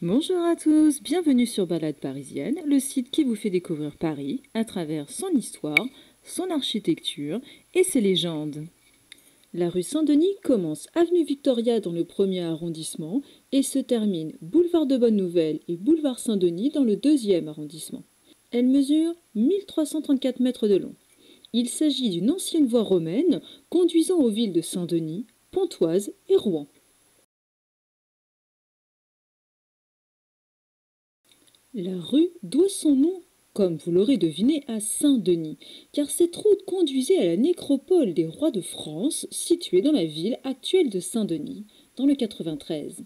Bonjour à tous, bienvenue sur Balade Parisienne, le site qui vous fait découvrir Paris à travers son histoire, son architecture et ses légendes. La rue Saint-Denis commence avenue Victoria dans le premier arrondissement et se termine boulevard de Bonne-Nouvelle et boulevard Saint-Denis dans le deuxième arrondissement. Elle mesure 1334 mètres de long. Il s'agit d'une ancienne voie romaine conduisant aux villes de Saint-Denis, Pontoise et Rouen. La rue doit son nom, comme vous l'aurez deviné, à Saint-Denis, car cette route conduisait à la nécropole des rois de France, située dans la ville actuelle de Saint-Denis, dans le 93.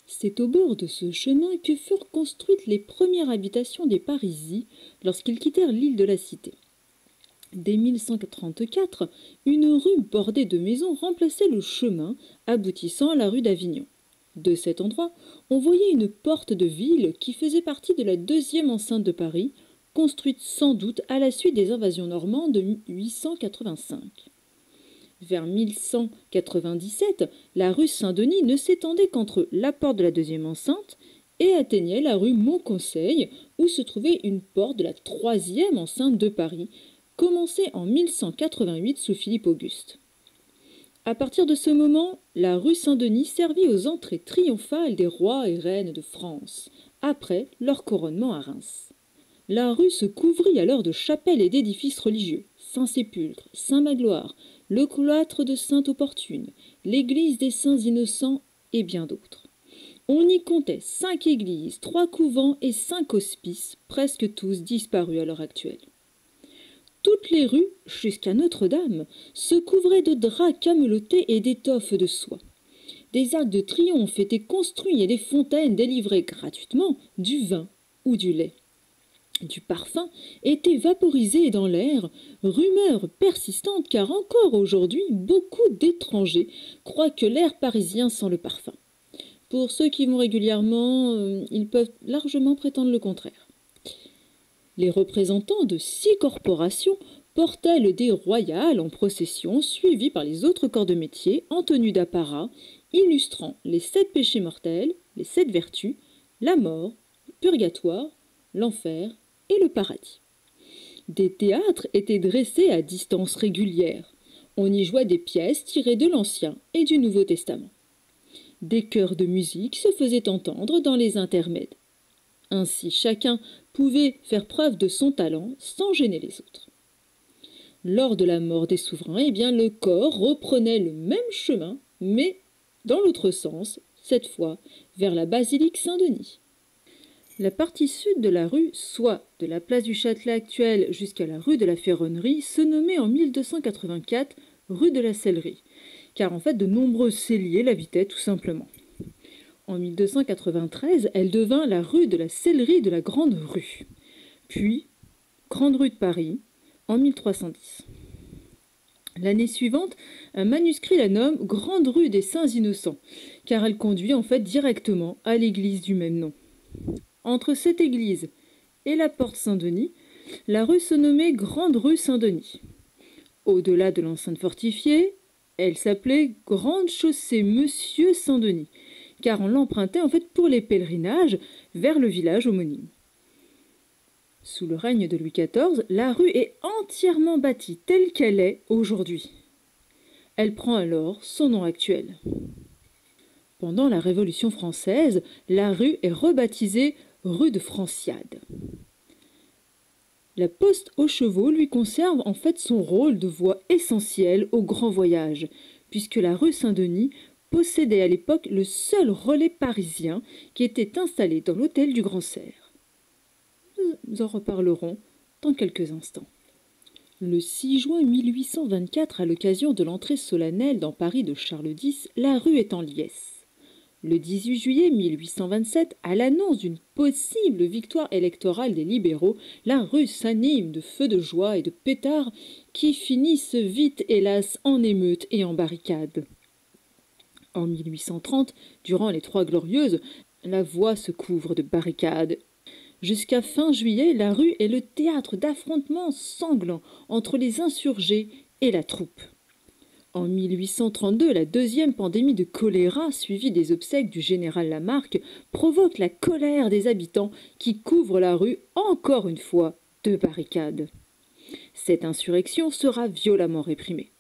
C'est au bord de ce chemin que furent construites les premières habitations des Parisis lorsqu'ils quittèrent l'île de la Cité. Dès 1134, une rue bordée de maisons remplaçait le chemin aboutissant à la rue d'Avignon. De cet endroit, on voyait une porte de ville qui faisait partie de la deuxième enceinte de Paris, construite sans doute à la suite des invasions normandes de 885. Vers 1197, la rue Saint-Denis ne s'étendait qu'entre la porte de la deuxième enceinte et atteignait la rue Montconseil, où se trouvait une porte de la troisième enceinte de Paris, commencée en 1188 sous Philippe Auguste. À partir de ce moment, la rue Saint-Denis servit aux entrées triomphales des rois et reines de France, après leur couronnement à Reims. La rue se couvrit alors de chapelles et d'édifices religieux, Saint-Sépulcre, Saint-Magloire, le cloître de Sainte-Opportune, l'église des Saints Innocents et bien d'autres. On y comptait 5 églises, 3 couvents et 5 hospices, presque tous disparus à l'heure actuelle. Toutes les rues, jusqu'à Notre-Dame, se couvraient de draps camelotés et d'étoffes de soie. Des arcs de triomphe étaient construits et des fontaines délivraient gratuitement du vin ou du lait. Du parfum était vaporisé dans l'air, rumeur persistante car encore aujourd'hui beaucoup d'étrangers croient que l'air parisien sent le parfum. Pour ceux qui vont régulièrement, ils peuvent largement prétendre le contraire. Les représentants de 6 corporations portaient le dais royal en procession, suivis par les autres corps de métier en tenue d'apparat, illustrant les 7 péchés mortels, les 7 vertus, la mort, le purgatoire, l'enfer et le paradis. Des théâtres étaient dressés à distance régulière. On y jouait des pièces tirées de l'Ancien et du Nouveau Testament. Des chœurs de musique se faisaient entendre dans les intermèdes. Ainsi, chacun pouvait faire preuve de son talent sans gêner les autres. Lors de la mort des souverains, le corps reprenait le même chemin, mais dans l'autre sens, cette fois vers la basilique Saint-Denis. La partie sud de la rue, soit de la place du Châtelet actuelle jusqu'à la rue de la Ferronnerie, se nommait en 1284 rue de la Sellerie, car en fait de nombreux selliers l'habitaient tout simplement. En 1293, elle devint la rue de la Sellerie de la Grande Rue, puis Grande Rue de Paris en 1310. L'année suivante, un manuscrit la nomme Grande Rue des Saints Innocents, car elle conduit en fait directement à l'église du même nom. Entre cette église et la porte Saint-Denis, la rue se nommait Grande Rue Saint-Denis. Au-delà de l'enceinte fortifiée, elle s'appelait Grande Chaussée Monsieur Saint-Denis, car on l'empruntait en fait pour les pèlerinages vers le village homonyme. Sous le règne de Louis XIV, la rue est entièrement bâtie telle qu'elle est aujourd'hui. Elle prend alors son nom actuel. Pendant la Révolution française, la rue est rebaptisée rue de Franciade. La poste aux chevaux lui conserve en fait son rôle de voie essentielle au grand voyage, puisque la rue Saint-Denis possédait à l'époque le seul relais parisien qui était installé dans l'hôtel du Grand Cerf. Nous en reparlerons dans quelques instants. Le 6 juin 1824, à l'occasion de l'entrée solennelle dans Paris de Charles X, la rue est en liesse. Le 18 juillet 1827, à l'annonce d'une possible victoire électorale des libéraux, la rue s'anime de feux de joie et de pétards qui finissent vite, hélas, en émeutes et en barricades. En 1830, durant les Trois Glorieuses, la voie se couvre de barricades. Jusqu'à fin juillet, la rue est le théâtre d'affrontements sanglants entre les insurgés et la troupe. En 1832, la deuxième pandémie de choléra, suivie des obsèques du général Lamarque, provoque la colère des habitants qui couvrent la rue, encore une fois, de barricades. Cette insurrection sera violemment réprimée.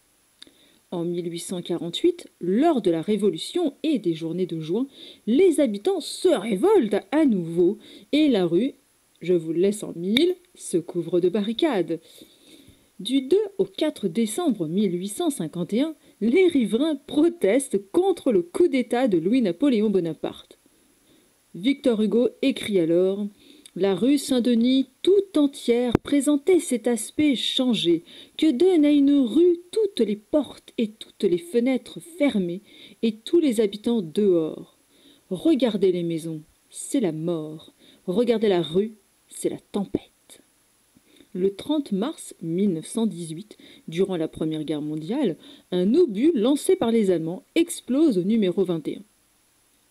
En 1848, lors de la Révolution et des journées de juin, les habitants se révoltent à nouveau et la rue, je vous le laisse en mille, se couvre de barricades. Du 2 au 4 décembre 1851, les riverains protestent contre le coup d'État de Louis-Napoléon Bonaparte. Victor Hugo écrit alors « La rue Saint-Denis tout entière présentait cet aspect changé que donne à une rue toutes les portes et toutes les fenêtres fermées et tous les habitants dehors. Regardez les maisons, c'est la mort. Regardez la rue, c'est la tempête. » Le 30 mars 1918, durant la Première Guerre mondiale, un obus lancé par les Allemands explose au numéro 21.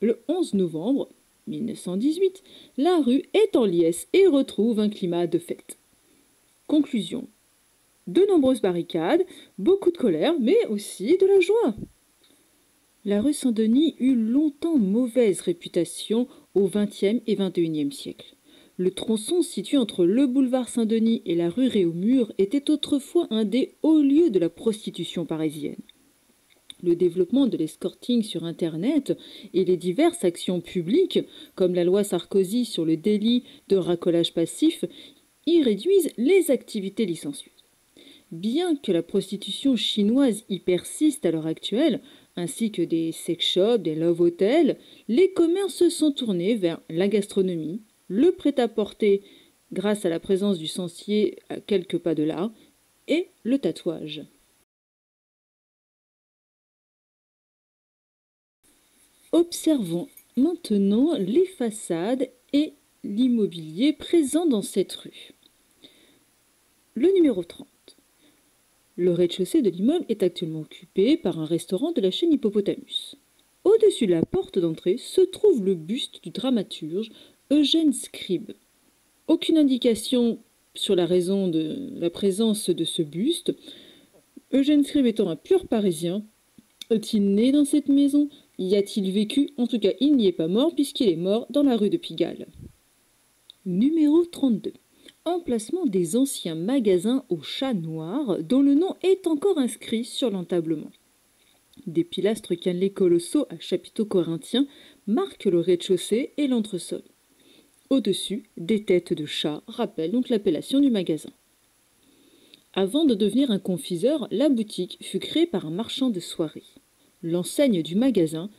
Le 11 novembre 1918, la rue est en liesse et retrouve un climat de fête. Conclusion. De nombreuses barricades, beaucoup de colère, mais aussi de la joie. La rue Saint-Denis eut longtemps mauvaise réputation au XXe et XXIe siècle. Le tronçon situé entre le boulevard Saint-Denis et la rue Réaumur était autrefois un des hauts lieux de la prostitution parisienne. Le développement de l'escorting sur Internet et les diverses actions publiques, comme la loi Sarkozy sur le délit de racolage passif, y réduisent les activités licencieuses. Bien que la prostitution chinoise y persiste à l'heure actuelle, ainsi que des sex shops, des love hotels, les commerces se sont tournés vers la gastronomie, le prêt-à-porter grâce à la présence du Sancier à quelques pas de là, et le tatouage. Observons maintenant les façades et l'immobilier présent dans cette rue. Le numéro 30. Le rez-de-chaussée de l'immeuble est actuellement occupé par un restaurant de la chaîne Hippopotamus. Au-dessus de la porte d'entrée se trouve le buste du dramaturge Eugène Scribe. Aucune indication sur la raison de la présence de ce buste. Eugène Scribe étant un pur Parisien, est-il né dans cette maison? Y a-t-il vécu? En tout cas, il n'y est pas mort puisqu'il est mort dans la rue de Pigalle. Numéro 32. Emplacement des anciens magasins au chat noir dont le nom est encore inscrit sur l'entablement. Des pilastres cannelés colossaux à chapiteaux corinthiens marquent le rez-de-chaussée et l'entresol. Au-dessus, des têtes de chat rappellent donc l'appellation du magasin. Avant de devenir un confiseur, la boutique fut créée par un marchand de soirée. L'enseigne du magasin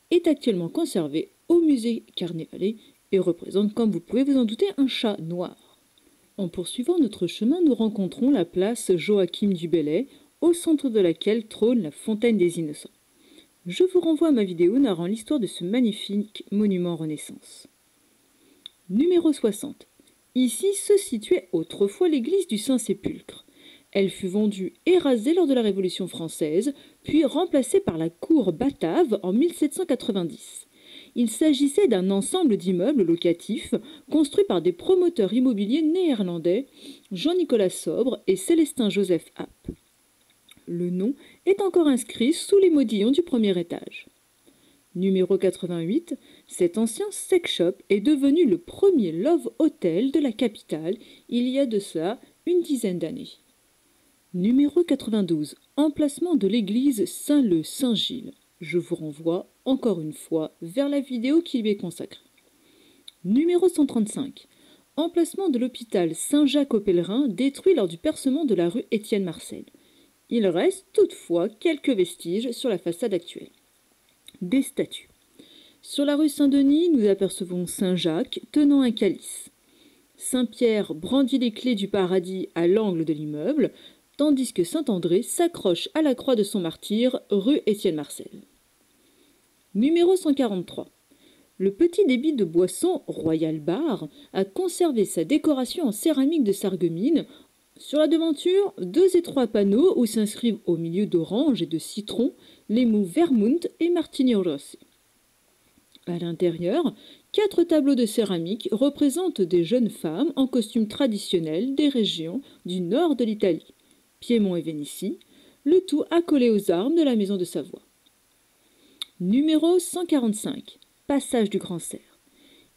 est actuellement conservée au musée Carnavalet et représente, comme vous pouvez vous en douter, un chat noir. En poursuivant notre chemin, nous rencontrons la place Joachim du Bellay, au centre de laquelle trône la Fontaine des Innocents. Je vous renvoie à ma vidéo narrant l'histoire de ce magnifique monument Renaissance. Numéro 60. Ici se situait autrefois l'église du Saint-Sépulcre. Elle fut vendue et rasée lors de la Révolution française, puis remplacée par la cour Batave en 1790. Il s'agissait d'un ensemble d'immeubles locatifs construits par des promoteurs immobiliers néerlandais, Jean-Nicolas Sobre et Célestin-Joseph App. Le nom est encore inscrit sous les modillons du premier étage. Numéro 88, cet ancien sex shop est devenu le premier love hotel de la capitale il y a de cela une dizaine d'années. Numéro 92, emplacement de l'église Saint-Leu-Saint-Gilles. Je vous renvoie encore une fois vers la vidéo qui lui est consacrée. Numéro 135, emplacement de l'hôpital Saint-Jacques-aux-Pèlerins détruit lors du percement de la rue Étienne Marcel. Il reste toutefois quelques vestiges sur la façade actuelle. Des statues. Sur la rue Saint-Denis, nous apercevons Saint-Jacques tenant un calice. Saint-Pierre brandit les clés du paradis à l'angle de l'immeuble, tandis que Saint-André s'accroche à la croix de son martyr, rue Étienne Marcel. Numéro 143. Le petit débit de boisson Royal Bar a conservé sa décoration en céramique de Sarreguemines. Sur la devanture, 2 étroits panneaux où s'inscrivent au milieu d'orange et de citron les mots Vermouth et Martini Rossi. À l'intérieur, 4 tableaux de céramique représentent des jeunes femmes en costume traditionnel des régions du nord de l'Italie, Piémont et Vénétie, le tout accolé aux armes de la maison de Savoie. Numéro 145. Passage du Grand Cerf.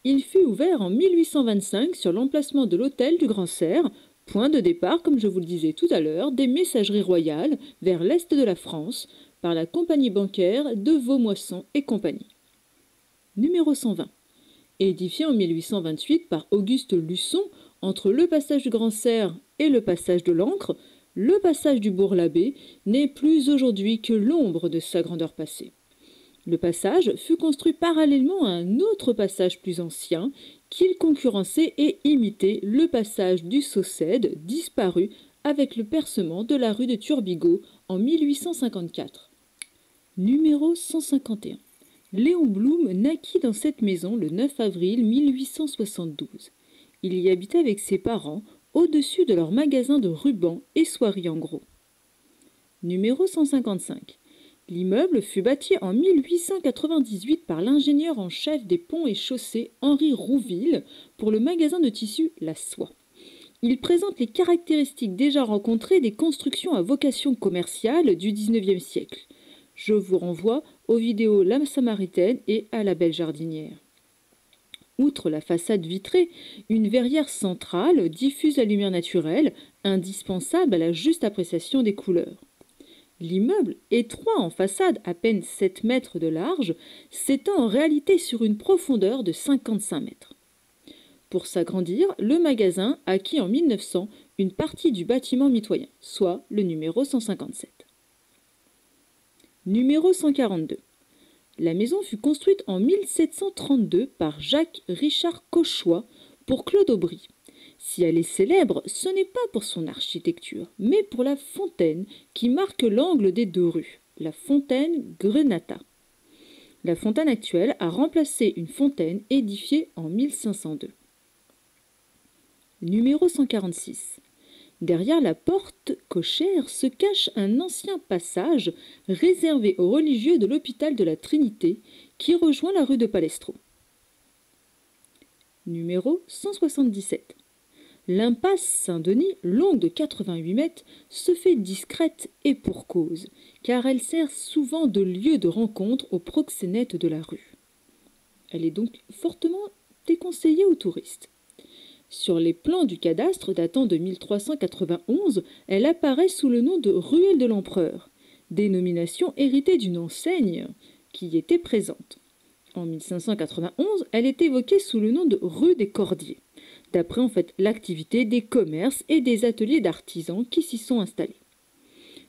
Il fut ouvert en 1825 sur l'emplacement de l'hôtel du Grand Cerf, point de départ, comme je vous le disais tout à l'heure, des messageries royales vers l'est de la France par la compagnie bancaire de Vaumoisson et compagnie. Numéro 120. Édifié en 1828 par Auguste Luçon entre le passage du Grand Cerf et le passage de l'Ancre, le passage du Bourg-l'Abbé n'est plus aujourd'hui que l'ombre de sa grandeur passée. Le passage fut construit parallèlement à un autre passage plus ancien qu'il concurrençait et imitait le passage du Saucède, disparu avec le percement de la rue de Turbigo en 1854. Numéro 151. Léon Blum naquit dans cette maison le 9 avril 1872. Il y habitait avec ses parents au-dessus de leur magasin de rubans et soieries en gros. Numéro 155. L'immeuble fut bâti en 1898 par l'ingénieur en chef des ponts et chaussées Henri Rouville pour le magasin de tissus La Soie. Il présente les caractéristiques déjà rencontrées des constructions à vocation commerciale du XIXe siècle. Je vous renvoie aux vidéos La Samaritaine et à La Belle Jardinière. Outre la façade vitrée, une verrière centrale diffuse la lumière naturelle, indispensable à la juste appréciation des couleurs. L'immeuble, étroit en façade, à peine 7 mètres de large, s'étend en réalité sur une profondeur de 55 mètres. Pour s'agrandir, le magasin acquit en 1900 une partie du bâtiment mitoyen, soit le numéro 157. Numéro 142. La maison fut construite en 1732 par Jacques-Richard Cauchois pour Claude Aubry. Si elle est célèbre, ce n'est pas pour son architecture, mais pour la fontaine qui marque l'angle des deux rues, la fontaine Grenata. La fontaine actuelle a remplacé une fontaine édifiée en 1502. Numéro 146. Derrière la porte cochère se cache un ancien passage réservé aux religieux de l'hôpital de la Trinité qui rejoint la rue de Palestro. Numéro 177. L'impasse Saint-Denis, longue de 88 mètres, se fait discrète et pour cause, car elle sert souvent de lieu de rencontre aux proxénètes de la rue. Elle est donc fortement déconseillée aux touristes. Sur les plans du cadastre datant de 1391, elle apparaît sous le nom de ruelle de l'Empereur, dénomination héritée d'une enseigne qui y était présente. En 1591, elle est évoquée sous le nom de rue des Cordiers, d'après l'activité des commerces et des ateliers d'artisans qui s'y sont installés.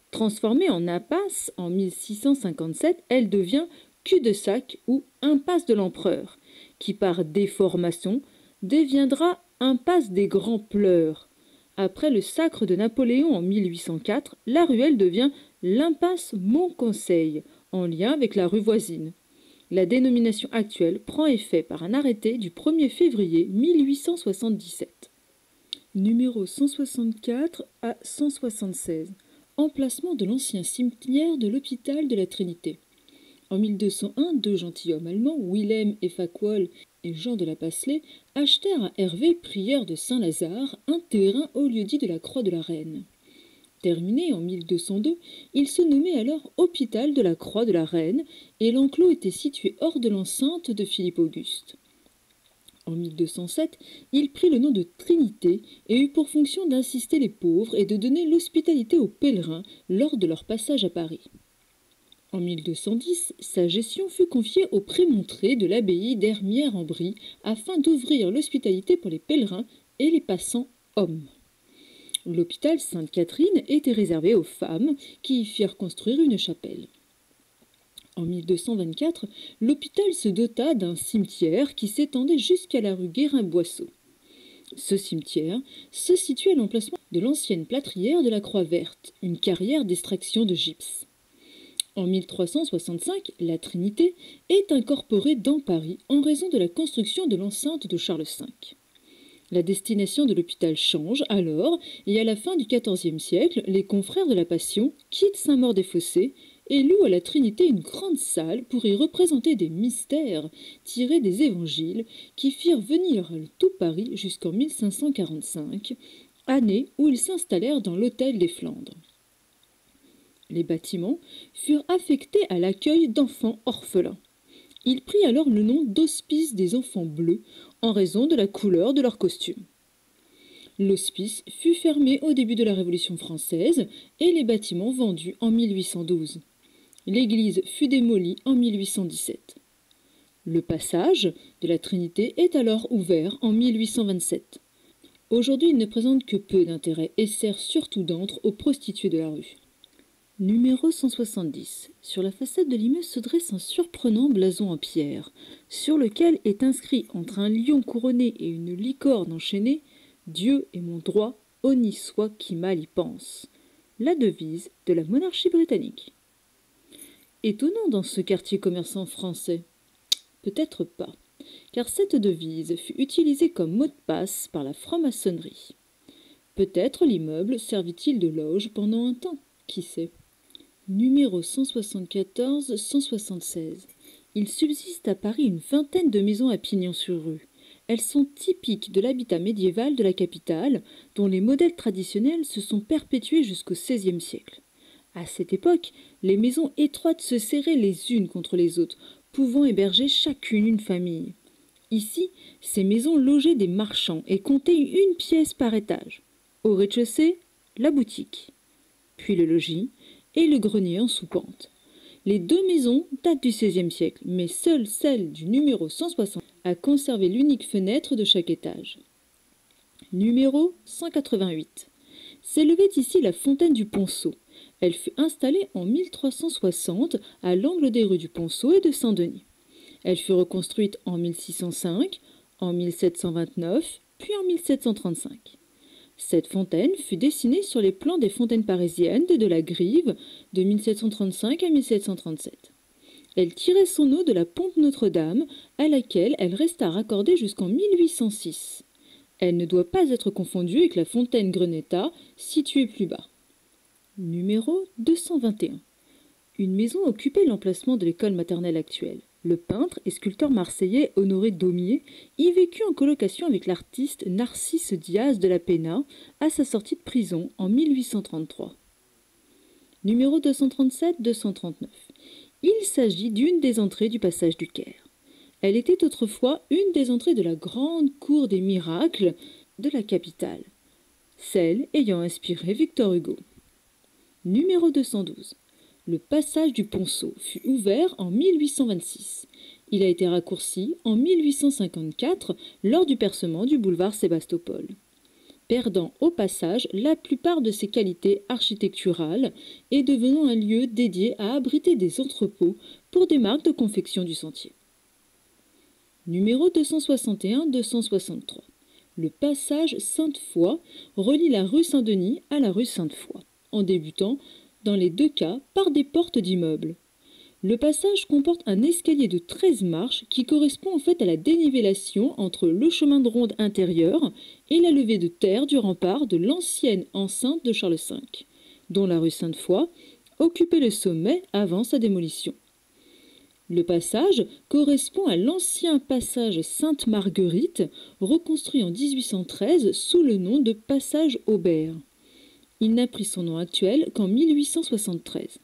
Transformée en impasse en 1657, elle devient cul-de-sac ou impasse de l'Empereur, qui par déformation deviendra impasse des Grands Pleurs. Après le sacre de Napoléon en 1804, la ruelle devient l'impasse Montconseil, en lien avec la rue voisine. La dénomination actuelle prend effet par un arrêté du 1er février 1877. Numéro 164 à 176. Emplacement de l'ancien cimetière de l'hôpital de la Trinité. En 1201, deux gentilshommes allemands, Wilhelm Effaquol et Jean de la Passelet, achetèrent à Hervé, prieur de Saint-Lazare, un terrain au lieu-dit de la Croix de la Reine. Terminé en 1202, il se nommait alors Hôpital de la Croix de la Reine et l'enclos était situé hors de l'enceinte de Philippe Auguste. En 1207, il prit le nom de Trinité et eut pour fonction d'assister les pauvres et de donner l'hospitalité aux pèlerins lors de leur passage à Paris. En 1210, sa gestion fut confiée au prémontré de l'abbaye d'Hermières-en-Brie afin d'ouvrir l'hospitalité pour les pèlerins et les passants hommes. L'hôpital Sainte-Catherine était réservé aux femmes qui y firent construire une chapelle. En 1224, l'hôpital se dota d'un cimetière qui s'étendait jusqu'à la rue Guérin-Boisseau. Ce cimetière se situait à l'emplacement de l'ancienne plâtrière de la Croix-Verte, une carrière d'extraction de gypse. En 1365, la Trinité est incorporée dans Paris en raison de la construction de l'enceinte de Charles V. La destination de l'hôpital change alors et à la fin du XIVe siècle, les confrères de la Passion quittent Saint-Maur-des-Fossés et louent à la Trinité une grande salle pour y représenter des mystères tirés des évangiles qui firent venir tout Paris jusqu'en 1545, année où ils s'installèrent dans l'hôtel des Flandres. Les bâtiments furent affectés à l'accueil d'enfants orphelins. Ils prirent alors le nom d'Hospice des Enfants Bleus en raison de la couleur de leur costume. L'hospice fut fermé au début de la Révolution française et les bâtiments vendus en 1812. L'église fut démolie en 1817. Le passage de la Trinité est alors ouvert en 1827. Aujourd'hui, il ne présente que peu d'intérêt et sert surtout d'antre aux prostituées de la rue. Numéro 170. Sur la façade de l'immeuble se dresse un surprenant blason en pierre, sur lequel est inscrit entre un lion couronné et une licorne enchaînée « Dieu est mon droit, honni soit qui mal y pense », la devise de la monarchie britannique. Étonnant dans ce quartier commerçant français? Peut-être pas, car cette devise fut utilisée comme mot de passe par la franc-maçonnerie. Peut-être l'immeuble servit-il de loge pendant un temps, qui sait? Numéro 174-176. Il subsiste à Paris une vingtaine de maisons à pignon-sur-rue. Elles sont typiques de l'habitat médiéval de la capitale, dont les modèles traditionnels se sont perpétués jusqu'au XVIe siècle. À cette époque, les maisons étroites se serraient les unes contre les autres, pouvant héberger chacune une famille. Ici, ces maisons logeaient des marchands et comptaient une pièce par étage. Au rez-de-chaussée, la boutique, puis le logis et le grenier en sous-pente. Les deux maisons datent du XVIe siècle, mais seule celle du numéro 160 a conservé l'unique fenêtre de chaque étage. Numéro 188. S'élevait ici la fontaine du Ponceau. Elle fut installée en 1360 à l'angle des rues du Ponceau et de Saint-Denis. Elle fut reconstruite en 1605, en 1729, puis en 1735. Cette fontaine fut dessinée sur les plans des fontaines parisiennes de la Grive de 1735 à 1737. Elle tirait son eau de la pompe Notre-Dame, à laquelle elle resta raccordée jusqu'en 1806. Elle ne doit pas être confondue avec la fontaine Greneta, située plus bas. Numéro 221. Une maison occupait l'emplacement de l'école maternelle actuelle. Le peintre et sculpteur marseillais Honoré Daumier y vécut en colocation avec l'artiste Narcisse Diaz de la Peña à sa sortie de prison en 1833. Numéro 237-239. Il s'agit d'une des entrées du passage du Caire. Elle était autrefois une des entrées de la grande cour des miracles de la capitale, celle ayant inspiré Victor Hugo. Numéro 212. Le passage du Ponceau fut ouvert en 1826. Il a été raccourci en 1854 lors du percement du boulevard Sébastopol, perdant au passage la plupart de ses qualités architecturales et devenant un lieu dédié à abriter des entrepôts pour des marques de confection du sentier. Numéro 261-263. Le passage Sainte-Foy relie la rue Saint-Denis à la rue Sainte-Foy, en débutant dans les deux cas par des portes d'immeubles. Le passage comporte un escalier de 13 marches qui correspond en fait à la dénivellation entre le chemin de ronde intérieur et la levée de terre du rempart de l'ancienne enceinte de Charles V, dont la rue Sainte-Foy occupait le sommet avant sa démolition. Le passage correspond à l'ancien passage Sainte-Marguerite, reconstruit en 1813 sous le nom de passage Aubert. Il n'a pris son nom actuel qu'en 1873.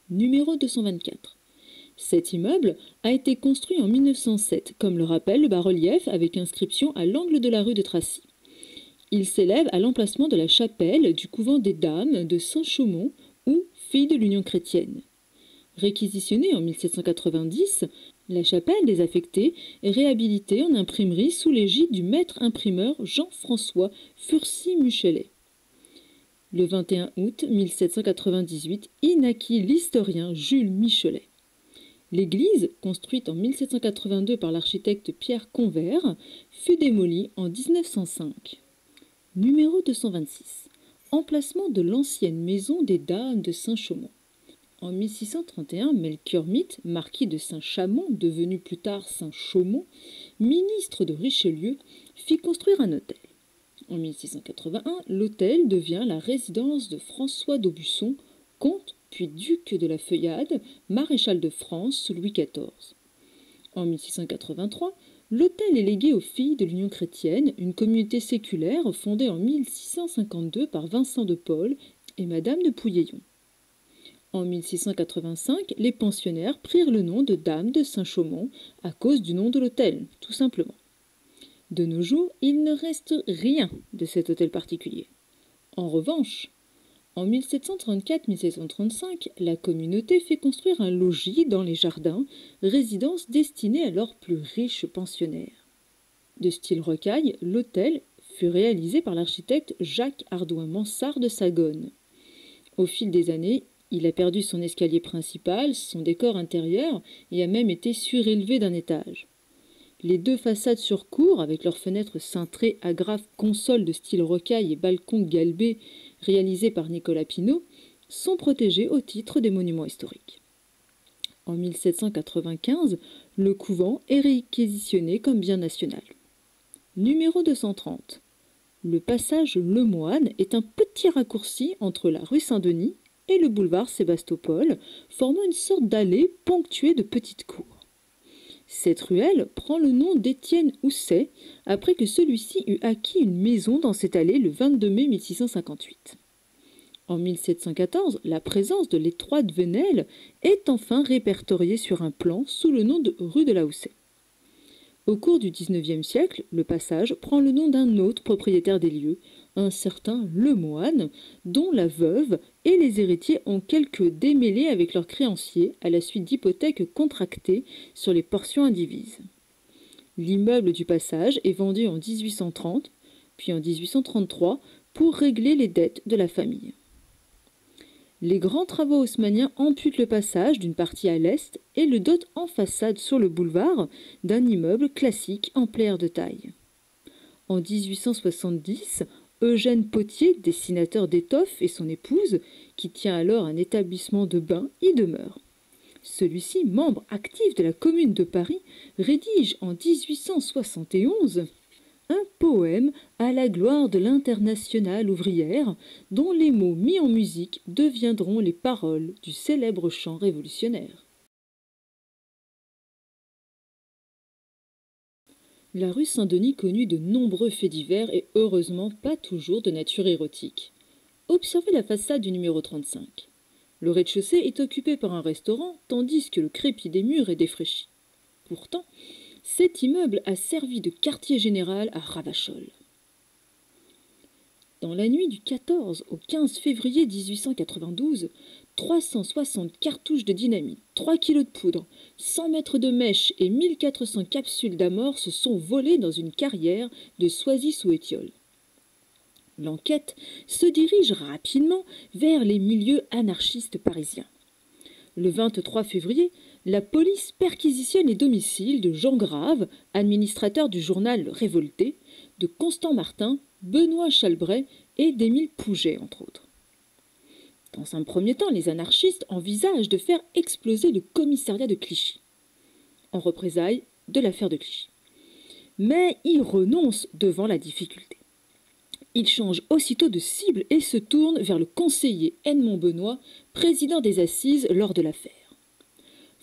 Numéro 224. Cet immeuble a été construit en 1907, comme le rappelle le bas-relief avec inscription à l'angle de la rue de Tracy. Il s'élève à l'emplacement de la chapelle du couvent des Dames de Saint-Chaumont ou Filles de l'Union chrétienne. Réquisitionnée en 1790, la chapelle désaffectée est réhabilitée en imprimerie sous l'égide du maître imprimeur Jean-François Furcy-Muchelet. Le 21 août 1798, y naquit l'historien Jules Michelet. L'église, construite en 1782 par l'architecte Pierre Convert, fut démolie en 1905. Numéro 226. Emplacement de l'ancienne maison des Dames de Saint-Chaumont. En 1631, Melchior Mitte, marquis de Saint-Chamond, devenu plus tard Saint-Chaumont, ministre de Richelieu, fit construire un hôtel. En 1681, l'hôtel devient la résidence de François d'Aubusson, comte puis duc de la Feuillade, maréchal de France sous Louis XIV. En 1683, l'hôtel est légué aux Filles de l'Union chrétienne, une communauté séculaire fondée en 1652 par Vincent de Paul et Madame de Pouilleillon. En 1685, les pensionnaires prirent le nom de Dames de Saint-Chaumont à cause du nom de l'hôtel, tout simplement. De nos jours, il ne reste rien de cet hôtel particulier. En revanche, en 1734-1735, la communauté fait construire un logis dans les jardins, résidence destinée à leurs plus riches pensionnaires. De style rocaille, l'hôtel fut réalisé par l'architecte Jacques Hardouin-Mansart de Sagone. Au fil des années, il a perdu son escalier principal, son décor intérieur et a même été surélevé d'un étage. Les deux façades sur cour, avec leurs fenêtres cintrées, agrafes, consoles de style rocaille et balcons galbés réalisés par Nicolas Pineau, sont protégées au titre des monuments historiques. En 1795, le couvent est réquisitionné comme bien national. Numéro 230. Le passage Lemoine est un petit raccourci entre la rue Saint-Denis et le boulevard Sébastopol, formant une sorte d'allée ponctuée de petites cours. Cette ruelle prend le nom d'Étienne Housset, après que celui-ci eut acquis une maison dans cette allée le 22 mai 1658. En 1714, la présence de l'étroite Venelle est enfin répertoriée sur un plan sous le nom de rue de la Housset. Au cours du XIXe siècle, le passage prend le nom d'un autre propriétaire des lieux, un certain Lemoine, dont la veuve et les héritiers ont quelques démêlés avec leurs créanciers à la suite d'hypothèques contractées sur les portions indivises. L'immeuble du passage est vendu en 1830, puis en 1833 pour régler les dettes de la famille. Les grands travaux haussmanniens amputent le passage d'une partie à l'est et le dotent en façade sur le boulevard d'un immeuble classique en plaire de taille. En 1870, Eugène Potier, dessinateur d'étoffes, et son épouse, qui tient alors un établissement de bains, y demeurent. Celui-ci, membre actif de la Commune de Paris, rédige en 1871 un poème à la gloire de l'Internationale ouvrière, dont les mots mis en musique deviendront les paroles du célèbre chant révolutionnaire. La rue Saint-Denis connut de nombreux faits divers et heureusement pas toujours de nature érotique. Observez la façade du numéro 35. Le rez-de-chaussée est occupé par un restaurant, tandis que le crépi des murs est défraîchi. Pourtant, cet immeuble a servi de quartier général à Ravachol. Dans la nuit du 14 au 15 février 1892, 360 cartouches de dynamite, 3 kilos de poudre, 100 mètres de mèche et 1400 capsules d'amorce sont volées dans une carrière de Soisy-sous-Étiole. L'enquête se dirige rapidement vers les milieux anarchistes parisiens. Le 23 février, la police perquisitionne les domiciles de Jean Grave, administrateur du journal Le Révolté, de Constant Martin, Benoît Chalbret et d'Émile Pouget, entre autres. Dans un premier temps, les anarchistes envisagent de faire exploser le commissariat de Clichy, en représailles de l'affaire de Clichy. Mais ils renoncent devant la difficulté. Ils changent aussitôt de cible et se tournent vers le conseiller Edmond Benoît, président des assises lors de l'affaire.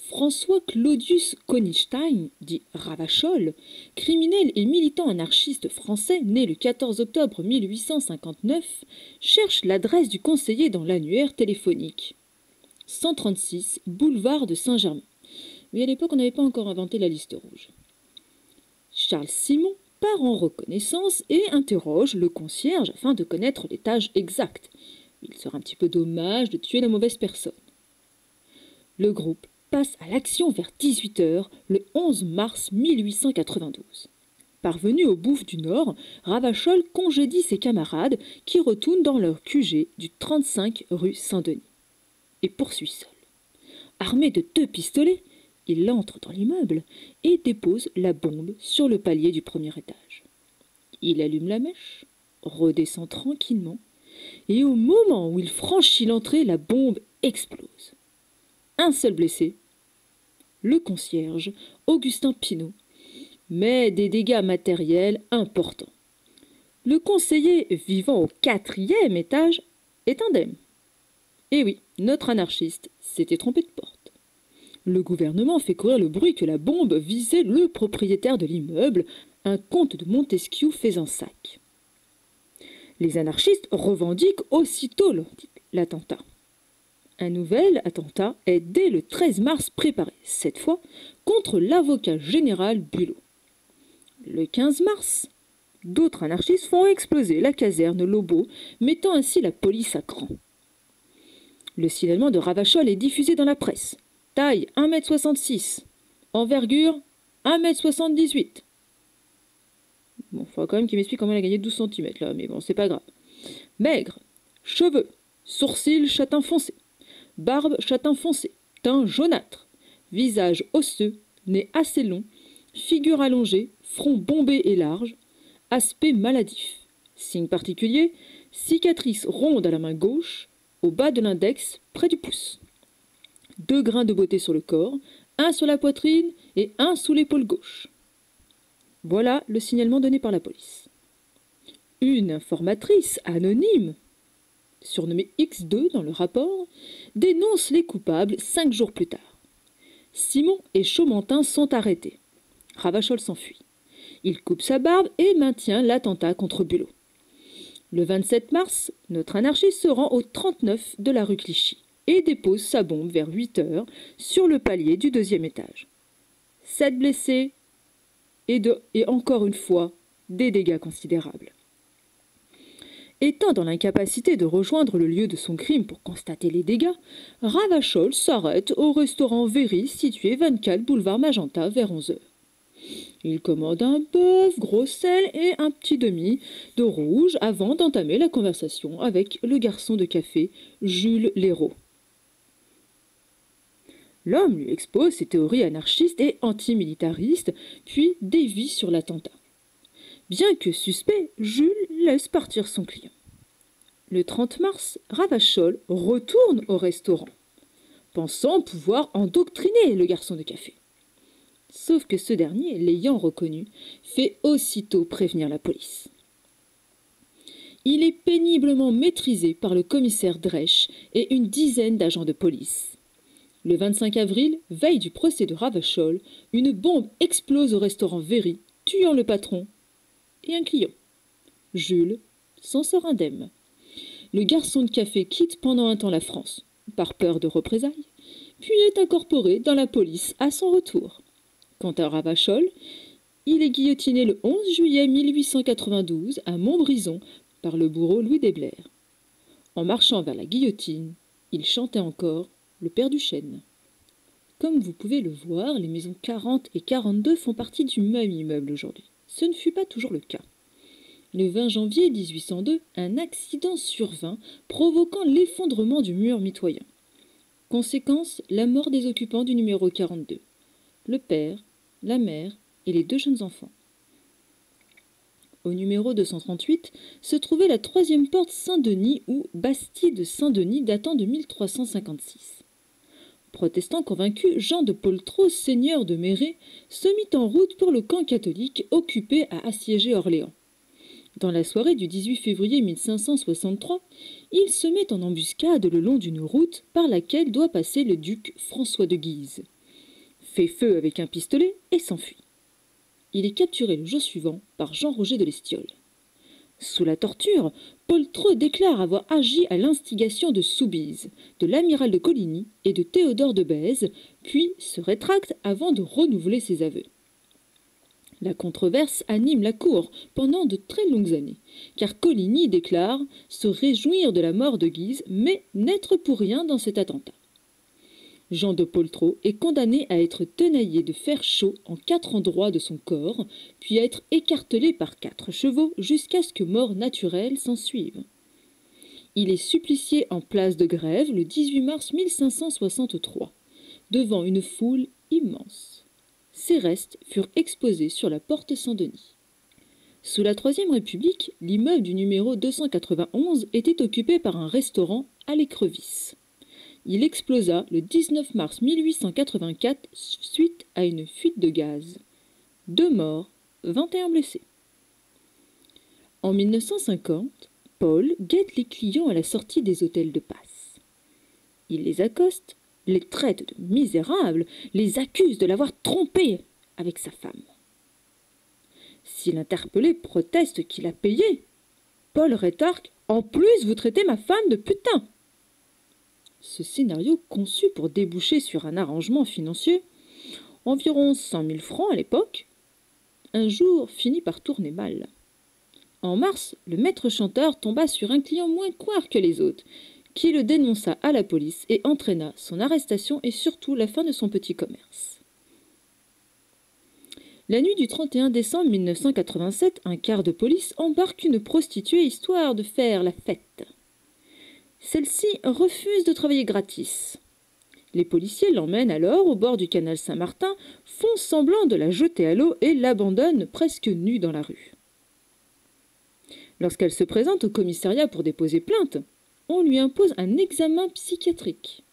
François Claudius Konigstein, dit Ravachol, criminel et militant anarchiste français né le 14 octobre 1859, cherche l'adresse du conseiller dans l'annuaire téléphonique. 136, boulevard de Saint-Germain. Mais à l'époque, on n'avait pas encore inventé la liste rouge. Charles Simon part en reconnaissance et interroge le concierge afin de connaître l'étage exact. Il sera un petit peu dommage de tuer la mauvaise personne. Le groupe passe à l'action vers 18h le 11 mars 1892. Parvenu au Bouffe du Nord, Ravachol congédie ses camarades qui retournent dans leur QG du 35 rue Saint-Denis et poursuit seul. Armé de 2 pistolets, il entre dans l'immeuble et dépose la bombe sur le palier du premier étage. Il allume la mèche, redescend tranquillement, et au moment où il franchit l'entrée, la bombe explose. Un seul blessé, le concierge, Augustin Pinault, mais des dégâts matériels importants. Le conseiller vivant au 4e étage est indemne. Et oui, notre anarchiste s'était trompé de porte. Le gouvernement fait courir le bruit que la bombe visait le propriétaire de l'immeuble, un comte de Montesquiou Fezensac. Les anarchistes revendiquent aussitôt l'attentat. Un nouvel attentat est dès le 13 mars préparé, cette fois contre l'avocat général Bulot. Le 15 mars, d'autres anarchistes font exploser la caserne Lobau, mettant ainsi la police à cran. Le signalement de Ravachol est diffusé dans la presse. Taille 1,66 m, envergure 1,78 m. Bon, il faudra quand même qu'il m'explique comment il a gagné 12 cm là, mais bon, c'est pas grave. Maigre, cheveux, sourcils châtain foncé, barbe châtain foncé, teint jaunâtre, visage osseux, nez assez long, figure allongée, front bombé et large, aspect maladif. Signe particulier, cicatrice ronde à la main gauche, au bas de l'index, près du pouce. 2 grains de beauté sur le corps, un sur la poitrine et un sous l'épaule gauche. Voilà le signalement donné par la police. Une informatrice anonyme, surnommée X2 dans le rapport, dénonce les coupables 5 jours plus tard. Simon et Chaumentin sont arrêtés. Ravachol s'enfuit. Il coupe sa barbe et maintient l'attentat contre Bulot. Le 27 mars, notre anarchiste se rend au 39 de la rue Clichy et dépose sa bombe vers 8 h sur le palier du 2e étage. 7 blessés et encore une fois, des dégâts considérables. Étant dans l'incapacité de rejoindre le lieu de son crime pour constater les dégâts, Ravachol s'arrête au restaurant Véry situé 24 boulevard Magenta vers 11 h. Il commande un bœuf, gros sel et un petit demi de rouge avant d'entamer la conversation avec le garçon de café Jules Léraud. L'homme lui expose ses théories anarchistes et antimilitaristes, puis dévie sur l'attentat. Bien que suspect, Jules laisse partir son client. Le 30 mars, Ravachol retourne au restaurant, pensant pouvoir endoctriner le garçon de café. Sauf que ce dernier, l'ayant reconnu, fait aussitôt prévenir la police. Il est péniblement maîtrisé par le commissaire Dresch et une dizaine d'agents de police. Le 25 avril, veille du procès de Ravachol, une bombe explose au restaurant Véry, tuant le patron et un client. Jules s'en sort indemne. Le garçon de café quitte pendant un temps la France, par peur de représailles, puis est incorporé dans la police à son retour. Quant à Ravachol, il est guillotiné le 11 juillet 1892 à Montbrison par le bourreau Louis Desblair. En marchant vers la guillotine, il chantait encore le Père Duchesne. Comme vous pouvez le voir, les maisons 40 et 42 font partie du même immeuble aujourd'hui. Ce ne fut pas toujours le cas. Le 20 janvier 1802, un accident survint, provoquant l'effondrement du mur mitoyen. Conséquence, la mort des occupants du numéro 42. Le père, la mère et les 2 jeunes enfants. Au numéro 238 se trouvait la 3e porte Saint-Denis ou Bastille de Saint-Denis datant de 1356. Protestant convaincu, Jean de Poltrot, seigneur de Méret, se mit en route pour le camp catholique occupé à assiéger Orléans. Dans la soirée du 18 février 1563, il se met en embuscade le long d'une route par laquelle doit passer le duc François de Guise, fait feu avec un pistolet et s'enfuit. Il est capturé le jour suivant par Jean-Roger de l'Estiole. Sous la torture, Poltrot déclare avoir agi à l'instigation de Soubise, de l'amiral de Coligny et de Théodore de Bèze, puis se rétracte avant de renouveler ses aveux. La controverse anime la cour pendant de très longues années, car Coligny déclare se réjouir de la mort de Guise, mais n'être pour rien dans cet attentat. Jean de Poltrot est condamné à être tenaillé de fer chaud en 4 endroits de son corps, puis à être écartelé par 4 chevaux jusqu'à ce que mort naturelle s'ensuive. Il est supplicié en place de Grève le 18 mars 1563, devant une foule immense. Ses restes furent exposés sur la porte Saint-Denis. Sous la Troisième République, l'immeuble du numéro 291 était occupé par un restaurant à l'écrevisse. Il explosa le 19 mars 1884 suite à une fuite de gaz. 2 morts, 21 blessés. En 1950, Paul guette les clients à la sortie des hôtels de passe. Il les accoste, les traite de misérables, les accuse de l'avoir trompé avec sa femme. Si l'interpellé proteste qu'il a payé, Paul rétorque « En plus, vous traitez ma femme de putain !» ce scénario conçu pour déboucher sur un arrangement financier, environ 100 000 francs à l'époque, un jour finit par tourner mal. En mars, le maître chanteur tomba sur un client moins couard que les autres, qui le dénonça à la police et entraîna son arrestation et surtout la fin de son petit commerce. La nuit du 31 décembre 1987, un quart de police embarque une prostituée histoire de faire la fête. Celle-ci refuse de travailler gratis. Les policiers l'emmènent alors au bord du canal Saint-Martin, font semblant de la jeter à l'eau et l'abandonnent presque nue dans la rue. Lorsqu'elle se présente au commissariat pour déposer plainte, on lui impose un examen psychiatrique.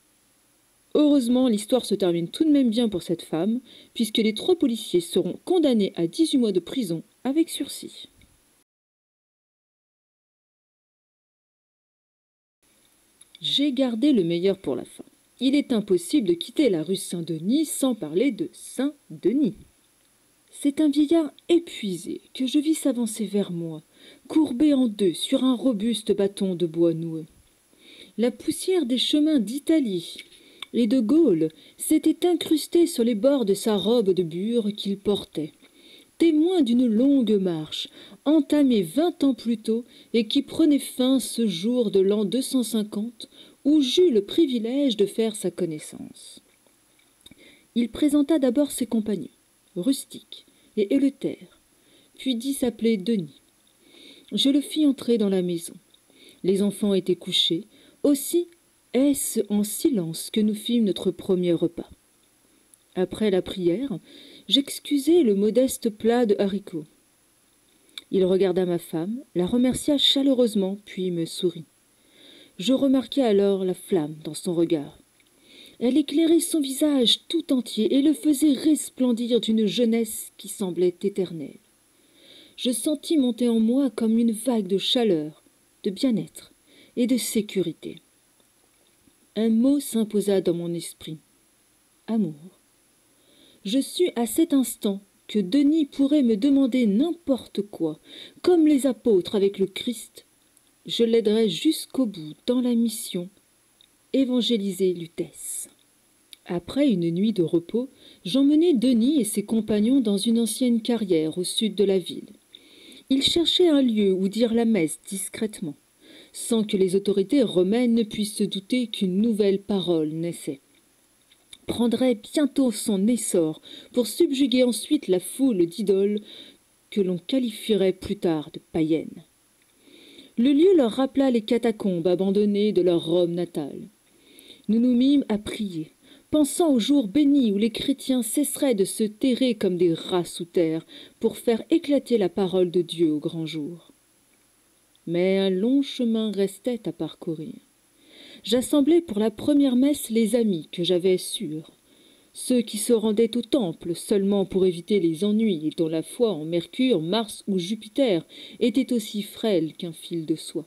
Heureusement, l'histoire se termine tout de même bien pour cette femme, puisque les 3 policiers seront condamnés à 18 mois de prison avec sursis. J'ai gardé le meilleur pour la fin. Il est impossible de quitter la rue Saint-Denis sans parler de Saint-Denis. C'est un vieillard épuisé que je vis s'avancer vers moi, courbé en deux sur un robuste bâton de bois noueux. La poussière des chemins d'Italie et de Gaulle s'était incrustée sur les bords de sa robe de bure qu'il portait, témoin d'une longue marche, entamée 20 ans plus tôt et qui prenait fin ce jour de l'an 250 où j'eus le privilège de faire sa connaissance. Il présenta d'abord ses compagnons, rustiques et éleuthères, puis dit s'appeler Denis. Je le fis entrer dans la maison. Les enfants étaient couchés, aussi est-ce en silence que nous fîmes notre premier repas. Après la prière, j'excusai le modeste plat de haricots. Il regarda ma femme, la remercia chaleureusement, puis me sourit. Je remarquai alors la flamme dans son regard. Elle éclairait son visage tout entier et le faisait resplendir d'une jeunesse qui semblait éternelle. Je sentis monter en moi comme une vague de chaleur, de bien-être et de sécurité. Un mot s'imposa dans mon esprit. Amour. Je sus à cet instant que Denis pourrait me demander n'importe quoi, comme les apôtres avec le Christ. Je l'aiderais jusqu'au bout dans la mission, évangéliser Lutèce. Après une nuit de repos, j'emmenai Denis et ses compagnons dans une ancienne carrière au sud de la ville. Ils cherchaient un lieu où dire la messe discrètement, sans que les autorités romaines ne puissent se douter qu'une nouvelle parole naissait. Prendrait bientôt son essor pour subjuguer ensuite la foule d'idoles que l'on qualifierait plus tard de païennes. Le lieu leur rappela les catacombes abandonnées de leur Rome natale. Nous nous mîmes à prier, pensant au jour béni où les chrétiens cesseraient de se terrer comme des rats sous terre pour faire éclater la parole de Dieu au grand jour. Mais un long chemin restait à parcourir. J'assemblai pour la première messe les amis que j'avais sûrs, ceux qui se rendaient au temple seulement pour éviter les ennuis et dont la foi en Mercure, Mars ou Jupiter était aussi frêle qu'un fil de soie.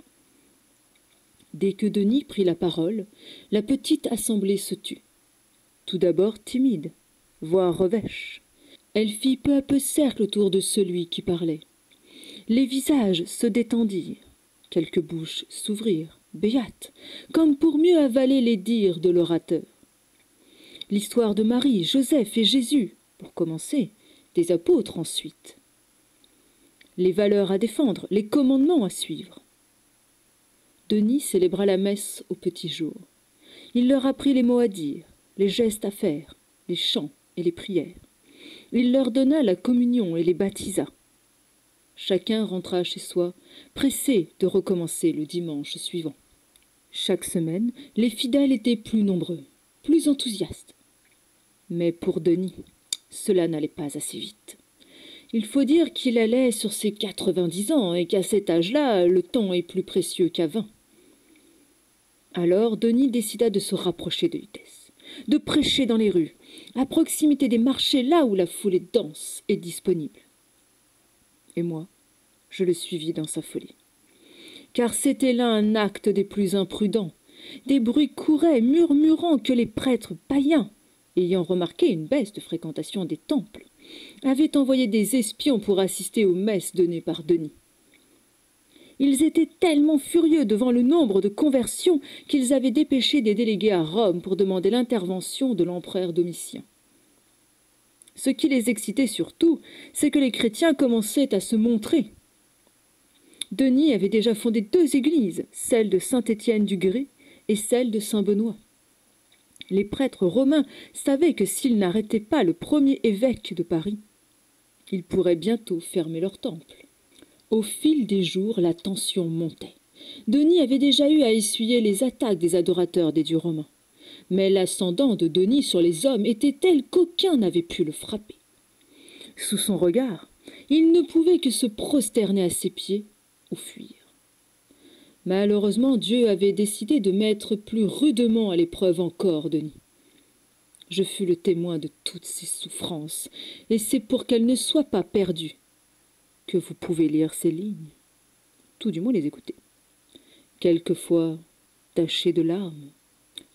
Dès que Denis prit la parole, la petite assemblée se tut. Tout d'abord timide, voire revêche. Elle fit peu à peu cercle autour de celui qui parlait. Les visages se détendirent, quelques bouches s'ouvrirent, béates, comme pour mieux avaler les dires de l'orateur. L'histoire de Marie, Joseph et Jésus, pour commencer, des apôtres ensuite. Les valeurs à défendre, les commandements à suivre. Denis célébra la messe au petit jour. Il leur apprit les mots à dire, les gestes à faire, les chants et les prières. Il leur donna la communion et les baptisa. Chacun rentra chez soi, pressé de recommencer le dimanche suivant. Chaque semaine, les fidèles étaient plus nombreux, plus enthousiastes. Mais pour Denis, cela n'allait pas assez vite. Il faut dire qu'il allait sur ses 90 ans et qu'à cet âge-là, le temps est plus précieux qu'à 20. Alors Denis décida de se rapprocher de Lutèce, de prêcher dans les rues, à proximité des marchés, là où la foule est dense et disponible. Et moi, je le suivis dans sa folie. Car c'était là un acte des plus imprudents. Des bruits couraient, murmurant que les prêtres païens, ayant remarqué une baisse de fréquentation des temples, avaient envoyé des espions pour assister aux messes données par Denis. Ils étaient tellement furieux devant le nombre de conversions qu'ils avaient dépêché des délégués à Rome pour demander l'intervention de l'empereur Domitien. Ce qui les excitait surtout, c'est que les chrétiens commençaient à se montrer. Denis avait déjà fondé 2 églises, celle de Saint-Étienne du Grès et celle de Saint-Benoît. Les prêtres romains savaient que s'ils n'arrêtaient pas le premier évêque de Paris, ils pourraient bientôt fermer leur temple. Au fil des jours, la tension montait. Denis avait déjà eu à essuyer les attaques des adorateurs des dieux romains. Mais l'ascendant de Denis sur les hommes était tel qu'aucun n'avait pu le frapper. Sous son regard, il ne pouvait que se prosterner à ses pieds ou fuir. Malheureusement, Dieu avait décidé de mettre plus rudement à l'épreuve encore Denis. Je fus le témoin de toutes ces souffrances, et c'est pour qu'elles ne soient pas perdues que vous pouvez lire ces lignes, tout du moins les écouter, quelquefois tachées de larmes,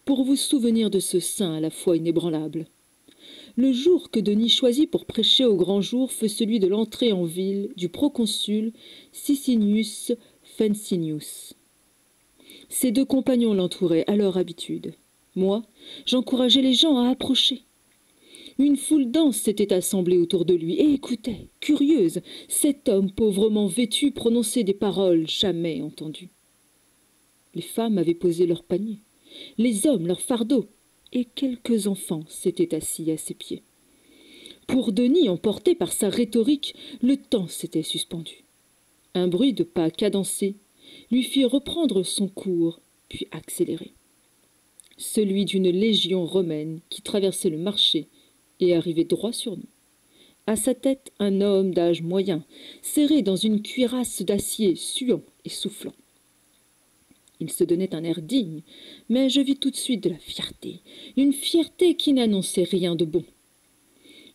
pour vous souvenir de ce saint à la foi inébranlable. Le jour que Denis choisit pour prêcher au grand jour fut celui de l'entrée en ville du proconsul Sicinius Fencinius. Ses 2 compagnons l'entouraient à leur habitude. Moi, j'encourageais les gens à approcher. Une foule dense s'était assemblée autour de lui et écoutait, curieuse, cet homme pauvrement vêtu prononcer des paroles jamais entendues. Les femmes avaient posé leurs paniers, les hommes leurs fardeaux, et quelques enfants s'étaient assis à ses pieds. Pour Denis, emporté par sa rhétorique, le temps s'était suspendu. Un bruit de pas cadencés lui fit reprendre son cours, puis accélérer. Celui d'une légion romaine qui traversait le marché et arrivait droit sur nous. À sa tête, un homme d'âge moyen, serré dans une cuirasse d'acier, suant et soufflant. Il se donnait un air digne, mais je vis tout de suite de la fierté, une fierté qui n'annonçait rien de bon.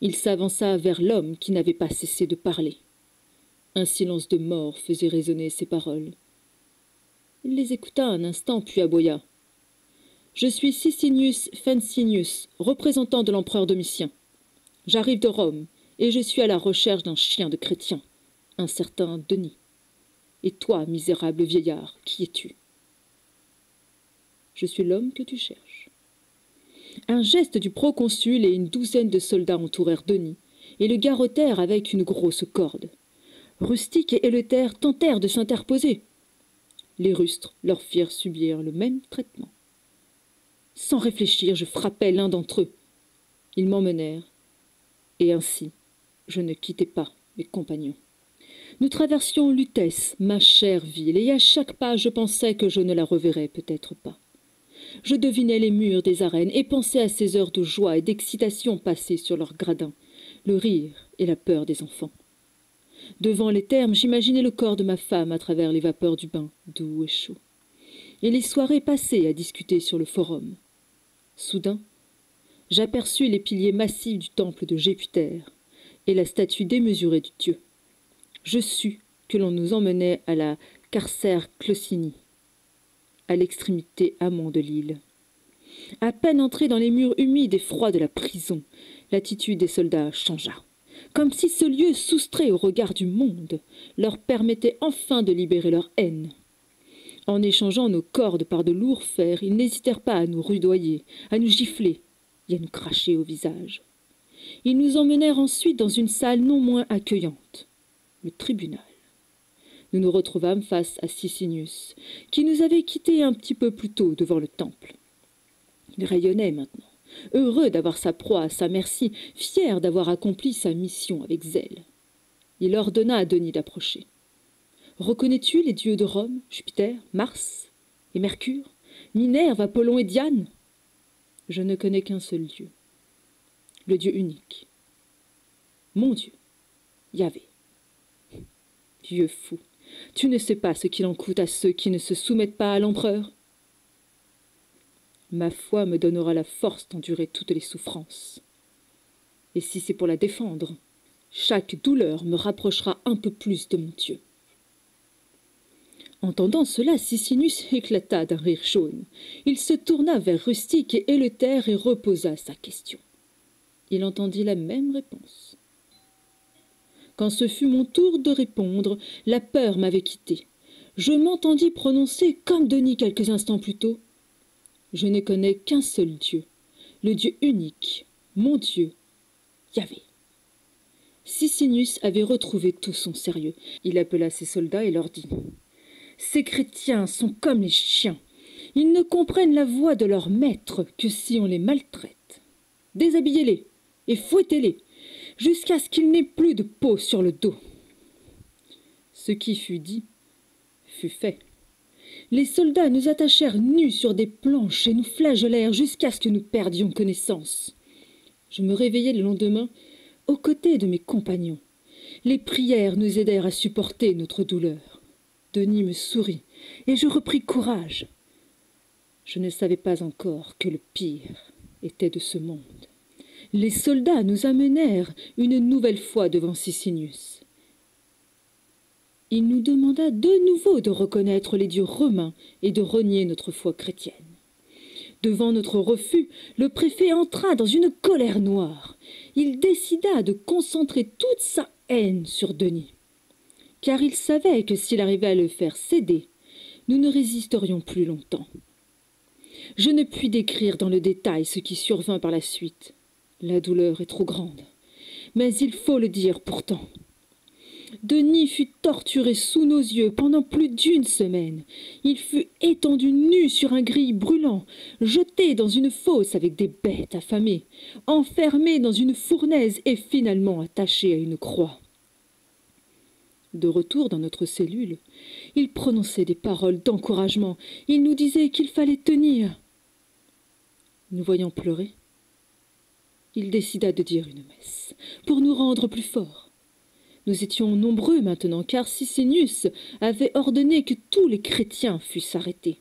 Il s'avança vers l'homme qui n'avait pas cessé de parler. Un silence de mort faisait résonner ses paroles. Il les écouta un instant, puis aboya. « Je suis Sicinius Fencinius, représentant de l'empereur Domitien. J'arrive de Rome, et je suis à la recherche d'un chien de chrétien, un certain Denis. Et toi, misérable vieillard, qui es-tu ? » « Je suis l'homme que tu cherches. » Un geste du proconsul et une 12aine de soldats entourèrent Denis, et le garrottèrent avec une grosse corde. Rustique et Eleuthère tentèrent de s'interposer. Les rustres leur firent subir le même traitement. Sans réfléchir, je frappai l'un d'entre eux. Ils m'emmenèrent, et ainsi je ne quittai pas mes compagnons. Nous traversions Lutèce, ma chère ville, et à chaque pas je pensais que je ne la reverrais peut-être pas. Je devinais les murs des arènes et pensais à ces heures de joie et d'excitation passées sur leurs gradins, le rire et la peur des enfants. Devant les thermes, j'imaginais le corps de ma femme à travers les vapeurs du bain, doux et chaud, et les soirées passées à discuter sur le forum. Soudain, j'aperçus les piliers massifs du temple de Jupiter et la statue démesurée du dieu. Je sus que l'on nous emmenait à la carcère Clocini, à l'extrémité amont de l'île. À peine entrés dans les murs humides et froids de la prison, l'attitude des soldats changea, comme si ce lieu soustrait au regard du monde leur permettait enfin de libérer leur haine. En échangeant nos cordes par de lourds fers, ils n'hésitèrent pas à nous rudoyer, à nous gifler et à nous cracher au visage. Ils nous emmenèrent ensuite dans une salle non moins accueillante, le tribunal. Nous nous retrouvâmes face à Sicinius, qui nous avait quittés un petit peu plus tôt devant le temple. Il rayonnait maintenant, heureux d'avoir sa proie à sa merci, fier d'avoir accompli sa mission avec zèle. Il ordonna à Denis d'approcher. « Reconnais-tu les dieux de Rome, Jupiter, Mars et Mercure, Minerve, Apollon et Diane ?»« Je ne connais qu'un seul Dieu, le Dieu unique, mon Dieu, Yahvé. » Vieux fou, tu ne sais pas ce qu'il en coûte à ceux qui ne se soumettent pas à l'empereur. Ma foi me donnera la force d'endurer toutes les souffrances. Et si c'est pour la défendre, chaque douleur me rapprochera un peu plus de mon Dieu. Entendant cela, Sicinius éclata d'un rire jaune. Il se tourna vers Rustique et Eleuthère et reposa sa question. Il entendit la même réponse. Quand ce fut mon tour de répondre, la peur m'avait quitté. Je m'entendis prononcer comme Denis quelques instants plus tôt. Je ne connais qu'un seul Dieu, le Dieu unique, mon Dieu, Yahvé. Sicinius avait retrouvé tout son sérieux. Il appela ses soldats et leur dit « Ces chrétiens sont comme les chiens. Ils ne comprennent la voix de leur maître que si on les maltraite. Déshabillez-les et fouettez-les, jusqu'à ce qu'il n'ait plus de peau sur le dos. » Ce qui fut dit fut fait. Les soldats nous attachèrent nus sur des planches et nous flagellèrent jusqu'à ce que nous perdions connaissance. Je me réveillai le lendemain aux côtés de mes compagnons. Les prières nous aidèrent à supporter notre douleur. Denis me sourit et je repris courage. Je ne savais pas encore que le pire était de ce monde. Les soldats nous amenèrent une nouvelle fois devant Sicinius. Il nous demanda de nouveau de reconnaître les dieux romains et de renier notre foi chrétienne. Devant notre refus, le préfet entra dans une colère noire. Il décida de concentrer toute sa haine sur Denis, car il savait que s'il arrivait à le faire céder, nous ne résisterions plus longtemps. Je ne puis décrire dans le détail ce qui survint par la suite. La douleur est trop grande, mais il faut le dire pourtant. Denis fut torturé sous nos yeux pendant plus d'une semaine. Il fut étendu nu sur un gril brûlant, jeté dans une fosse avec des bêtes affamées, enfermé dans une fournaise et finalement attaché à une croix. De retour dans notre cellule, il prononçait des paroles d'encouragement. Il nous disait qu'il fallait tenir. Nous voyant pleurer, il décida de dire une messe pour nous rendre plus forts. Nous étions nombreux maintenant, car Sicinius avait ordonné que tous les chrétiens fussent arrêtés.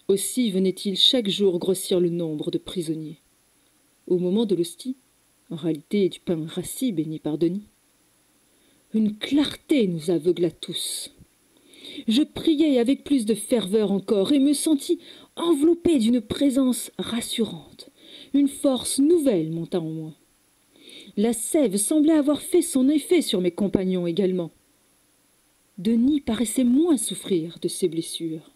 Aussi venait-il chaque jour grossir le nombre de prisonniers. Au moment de l'hostie, en réalité du pain rassis béni par Denis, une clarté nous aveugla tous. Je priai avec plus de ferveur encore et me sentis enveloppé d'une présence rassurante. Une force nouvelle monta en moi. La sève semblait avoir fait son effet sur mes compagnons également. Denis paraissait moins souffrir de ses blessures.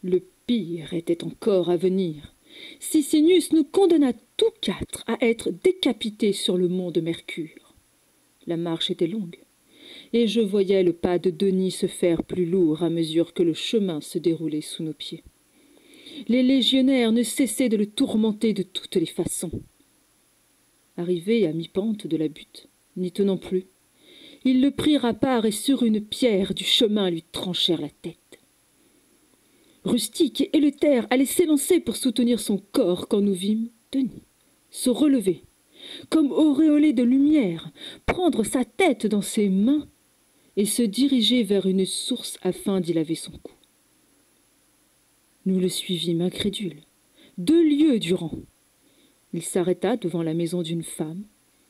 Le pire était encore à venir. Sicinius nous condamna tous quatre à être décapités sur le mont de Mercure. La marche était longue, et je voyais le pas de Denis se faire plus lourd à mesure que le chemin se déroulait sous nos pieds. Les légionnaires ne cessaient de le tourmenter de toutes les façons. Arrivé à mi-pente de la butte, n'y tenant plus, ils le prirent à part et sur une pierre du chemin lui tranchèrent la tête. Rustique et Eleuthère allaient s'élancer pour soutenir son corps quand nous vîmes Denis se relever, comme auréolé de lumière, prendre sa tête dans ses mains et se diriger vers une source afin d'y laver son cou. Nous le suivîmes incrédules, 2 lieues durant. Il s'arrêta devant la maison d'une femme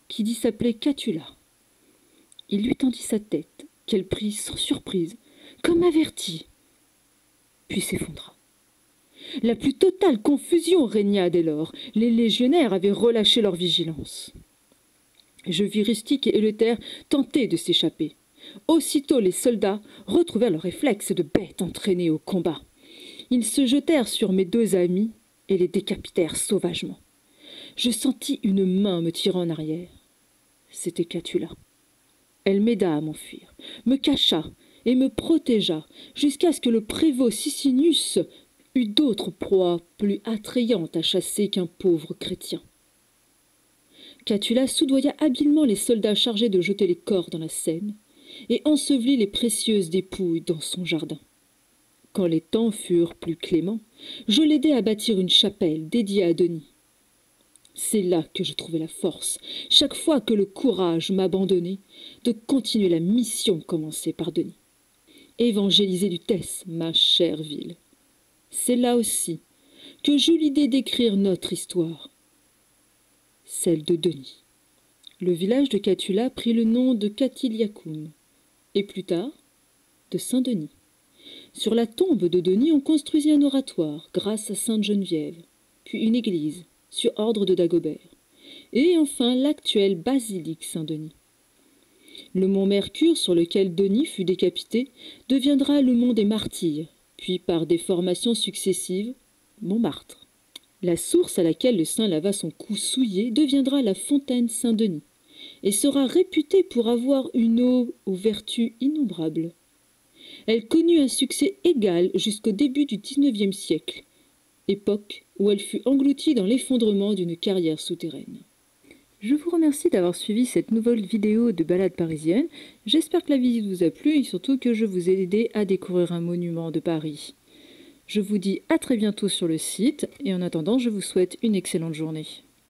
qui dit s'appeler Catula. Il lui tendit sa tête, qu'elle prit sans surprise, comme avertie, puis s'effondra. La plus totale confusion régna dès lors. Les légionnaires avaient relâché leur vigilance. Je vis Rustique et Eleuthère tenter de s'échapper. Aussitôt les soldats retrouvèrent le réflexe de bêtes entraînées au combat. Ils se jetèrent sur mes 2 amis et les décapitèrent sauvagement. Je sentis une main me tirant en arrière. C'était Catula. Elle m'aida à m'enfuir, me cacha et me protégea jusqu'à ce que le prévôt Sicinius eût d'autres proies plus attrayantes à chasser qu'un pauvre chrétien. Catula soudoya habilement les soldats chargés de jeter les corps dans la Seine et ensevelit les précieuses dépouilles dans son jardin. Quand les temps furent plus cléments, je l'aidai à bâtir une chapelle dédiée à Denis. C'est là que je trouvais la force, chaque fois que le courage m'abandonnait, de continuer la mission commencée par Denis. Évangéliser Lutèce, ma chère ville. C'est là aussi que j'eus l'idée d'écrire notre histoire, celle de Denis. Le village de Catula prit le nom de Catiliacum, et plus tard, de Saint-Denis. Sur la tombe de Denis, on construisit un oratoire grâce à Sainte-Geneviève, puis une église, sur ordre de Dagobert, et enfin l'actuelle basilique Saint-Denis. Le mont Mercure, sur lequel Denis fut décapité, deviendra le mont des Martyrs, puis par des formations successives, Montmartre. La source à laquelle le saint lava son cou souillé deviendra la fontaine Saint-Denis, et sera réputée pour avoir une eau aux vertus innombrables. Elle connut un succès égal jusqu'au début du XIXe siècle, époque où elle fut engloutie dans l'effondrement d'une carrière souterraine. Je vous remercie d'avoir suivi cette nouvelle vidéo de balade parisienne. J'espère que la visite vous a plu et surtout que je vous ai aidé à découvrir un monument de Paris. Je vous dis à très bientôt sur le site et en attendant, je vous souhaite une excellente journée.